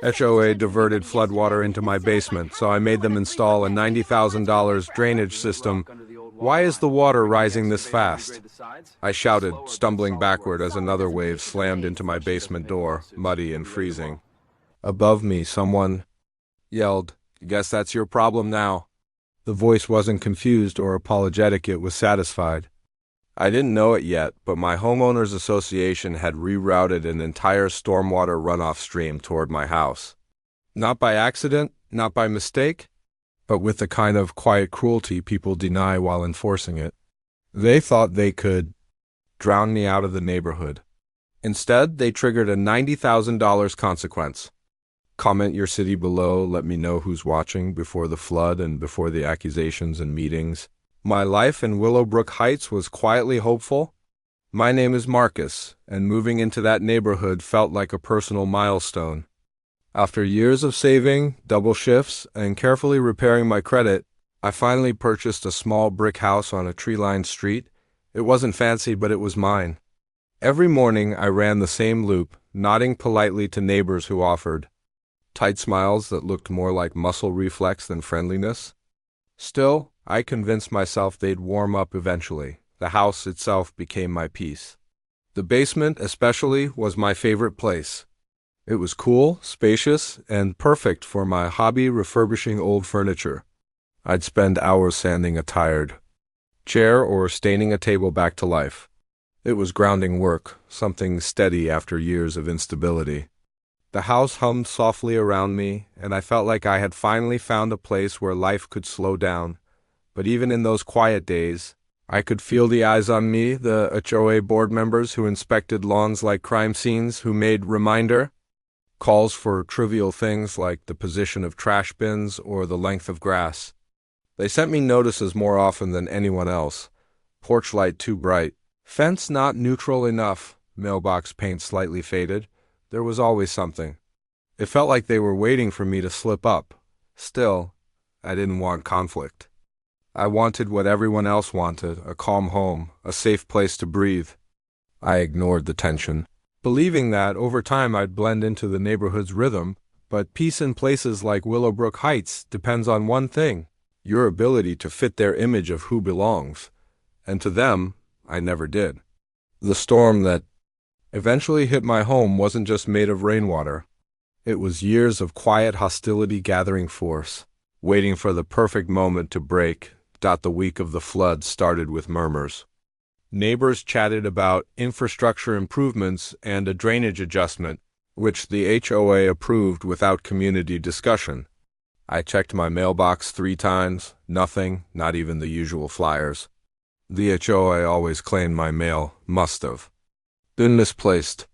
HOA diverted floodwater into my basement, so I made them install a $90,000 drainage system. Why is the water rising this fast? I shouted, stumbling backward as another wave slammed into my basement door, muddy and freezing. Above me, someone yelled, "Guess that's your problem now." The voice wasn't confused or apologetic, it was satisfied. I didn't know it yet, but my homeowners association had rerouted an entire stormwater runoff stream toward my house. Not by accident, not by mistake, but with the kind of quiet cruelty people deny while enforcing it. They thought they could drown me out of the neighborhood. Instead, they triggered a $90,000 consequence. Comment your city below, let me know who's watching before the flood and before the accusations and meetings. My life in Willowbrook Heights was quietly hopeful. My name is Marcus, and moving into that neighborhood felt like a personal milestone. After years of saving, double shifts, and carefully repairing my credit, I finally purchased a small brick house on a tree-lined street. It wasn't fancy, but it was mine. Every morning I ran the same loop, nodding politely to neighbors who offered. Tight smiles that looked more like muscle reflex than friendliness. Still, I convinced myself they'd warm up eventually. The house itself became my peace. The basement, especially, was my favorite place. It was cool, spacious, and perfect for my hobby refurbishing old furniture. I'd spend hours sanding a tired chair or staining a table back to life. It was grounding work, something steady after years of instability. The house hummed softly around me, and I felt like I had finally found a place where life could slow down. But even in those quiet days, I could feel the eyes on me, the HOA board members who inspected lawns like crime scenes, who made reminder calls for trivial things like the position of trash bins or the length of grass. They sent me notices more often than anyone else. Porch light too bright. Fence not neutral enough. Mailbox paint slightly faded. There was always something. It felt like they were waiting for me to slip up. Still, I didn't want conflict. I wanted what everyone else wanted, a calm home, a safe place to breathe. I ignored the tension, believing that over time I'd blend into the neighborhood's rhythm, but peace in places like Willowbrook Heights depends on one thing, your ability to fit their image of who belongs. And to them, I never did. The storm that eventually hit my home wasn't just made of rainwater. It was years of quiet hostility gathering force, waiting for the perfect moment to break. The week of the flood started with murmurs. Neighbors chatted about infrastructure improvements and a drainage adjustment, which the HOA approved without community discussion. I checked my mailbox 3 times, nothing, not even the usual flyers. The HOA always claimed my mail must have been misplaced.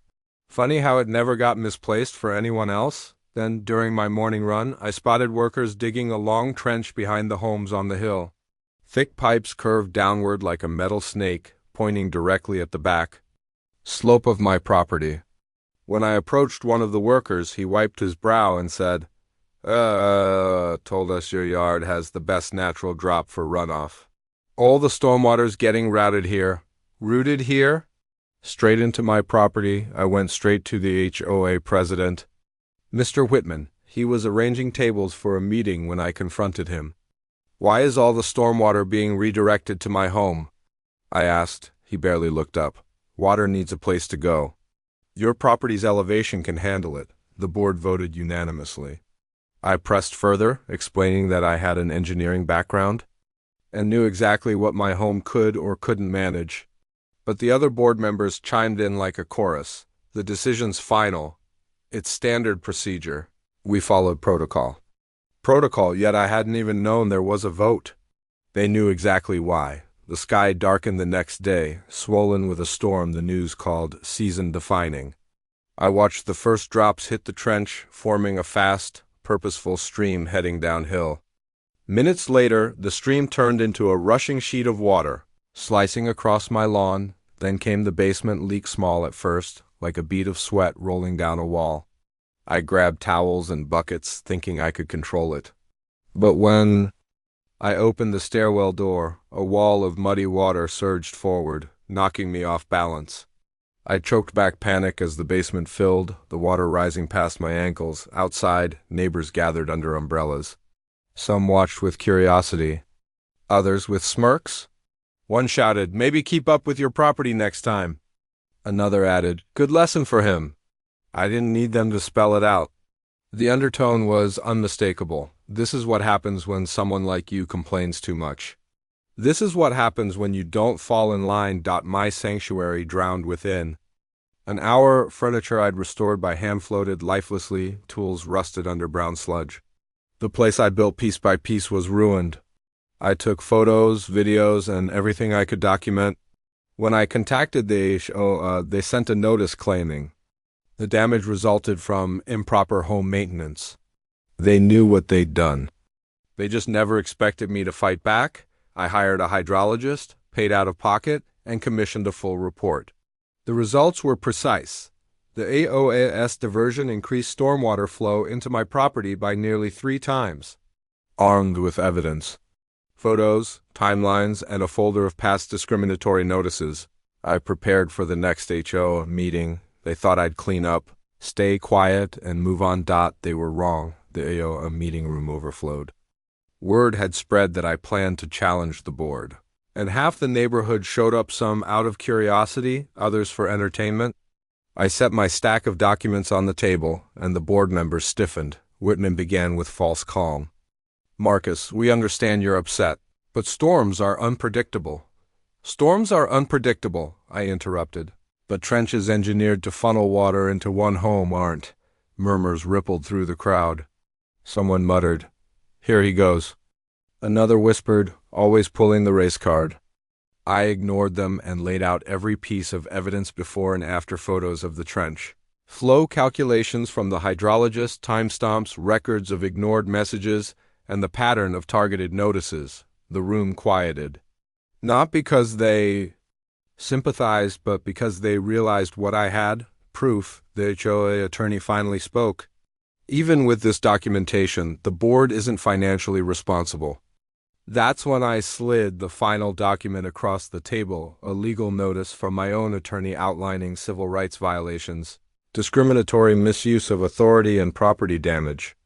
Funny how it never got misplaced for anyone else. Then, during my morning run, I spotted workers digging a long trench behind the homes on the hill. Thick pipes curved downward like a metal snake, pointing directly at the back slope of my property. When I approached one of the workers, he wiped his brow and said, told us your yard has the best natural drop for runoff. All the stormwater's getting routed here. Rooted here? Straight into my property, I went straight to the HOA president, Mr. Whitman. He was arranging tables for a meeting when I confronted him. "Why is all the stormwater being redirected to my home?" I asked. He barely looked up. "Water needs a place to go. Your property's elevation can handle it." The board voted unanimously. I pressed further, explaining that I had an engineering background and knew exactly what my home could or couldn't manage. But the other board members chimed in like a chorus. "The decision's final. It's standard procedure." We followed protocol. Yet I hadn't even known there was a vote. They knew exactly why. The sky darkened the next day, swollen with a storm the news called season-defining. I watched the first drops hit the trench, forming a fast, purposeful stream heading downhill. Minutes later, the stream turned into a rushing sheet of water, slicing across my lawn. Then came the basement leak, small at first, like a bead of sweat rolling down a wall. I grabbed towels and buckets, thinking I could control it. But when I opened the stairwell door, a wall of muddy water surged forward, knocking me off balance. I choked back panic as the basement filled, the water rising past my ankles. Outside, neighbors gathered under umbrellas. Some watched with curiosity, others with smirks. One shouted, "Maybe keep up with your property next time." Another added, "Good lesson for him." I didn't need them to spell it out. The undertone was unmistakable. This is what happens when someone like you complains too much. This is what happens when you don't fall in line. My sanctuary drowned within. An hour, furniture I'd restored by hand floated lifelessly, tools rusted under brown sludge. The place I built piece by piece was ruined. I took photos, videos, and everything I could document. When I contacted the HOA, they sent a notice claiming the damage resulted from improper home maintenance. They knew what they'd done. They just never expected me to fight back. I hired a hydrologist, paid out of pocket, and commissioned a full report. The results were precise. The HOA's diversion increased stormwater flow into my property by nearly 3 times. Armed with evidence, photos, timelines, and a folder of past discriminatory notices, I prepared for the next HOA meeting. They thought I'd clean up, stay quiet, and move on. They were wrong. The HOA meeting room overflowed. Word had spread that I planned to challenge the board, and half the neighborhood showed up, some out of curiosity, others for entertainment. I set my stack of documents on the table, and the board members stiffened. Whitman began with false calm. "Marcus, we understand you're upset, but storms are unpredictable." "Storms are unpredictable," I interrupted. "But trenches engineered to funnel water into one home aren't." Murmurs rippled through the crowd. Someone muttered, "Here he goes." Another whispered, "Always pulling the race card." I ignored them and laid out every piece of evidence, before and after photos of the trench, flow calculations from the hydrologist, timestamps, records of ignored messages, and the pattern of targeted notices. The room quieted. Not because they sympathized, but because they realized what I had. Proof. The HOA attorney finally spoke. "Even with this documentation, the board isn't financially responsible." That's when I slid the final document across the table, a legal notice from my own attorney outlining civil rights violations, discriminatory misuse of authority, and property damage.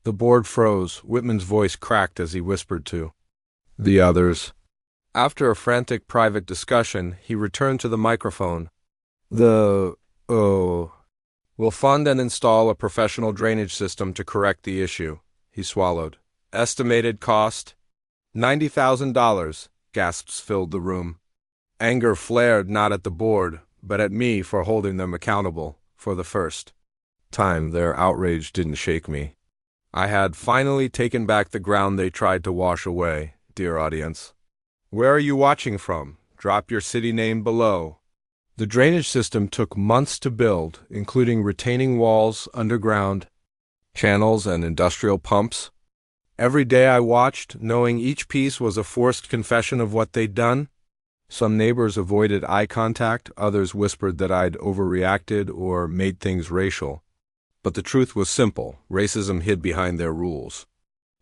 The board froze. Whitman's voice cracked as he whispered to the others. After a frantic private discussion, he returned to the microphone. We'll fund and install a professional drainage system to correct the issue." He swallowed. "Estimated cost? $90,000. Gasps filled the room. Anger flared, not at the board, but at me for holding them accountable. For the first time, their outrage didn't shake me. I had finally taken back the ground they tried to wash away. Dear audience, where are you watching from? Drop your city name below. The drainage system took months to build, including retaining walls, underground channels, and industrial pumps. Every day I watched, knowing each piece was a forced confession of what they'd done. Some neighbors avoided eye contact, others whispered that I'd overreacted or made things racial. But the truth was simple. Racism hid behind their rules.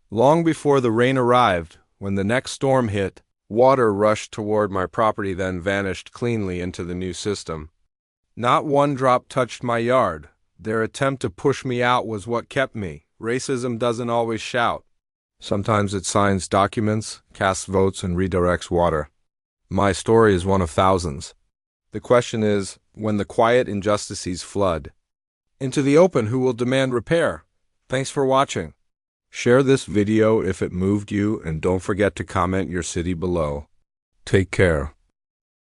Long before the rain arrived, when the next storm hit, water rushed toward my property, then vanished cleanly into the new system. Not one drop touched my yard. Their attempt to push me out was what kept me. Racism doesn't always shout. Sometimes it signs documents, casts votes, and redirects water. My story is one of thousands. The question is, when the quiet injustices flood into the open, who will demand repair? Thanks for watching. Share this video if it moved you, and don't forget to comment your city below. Take care.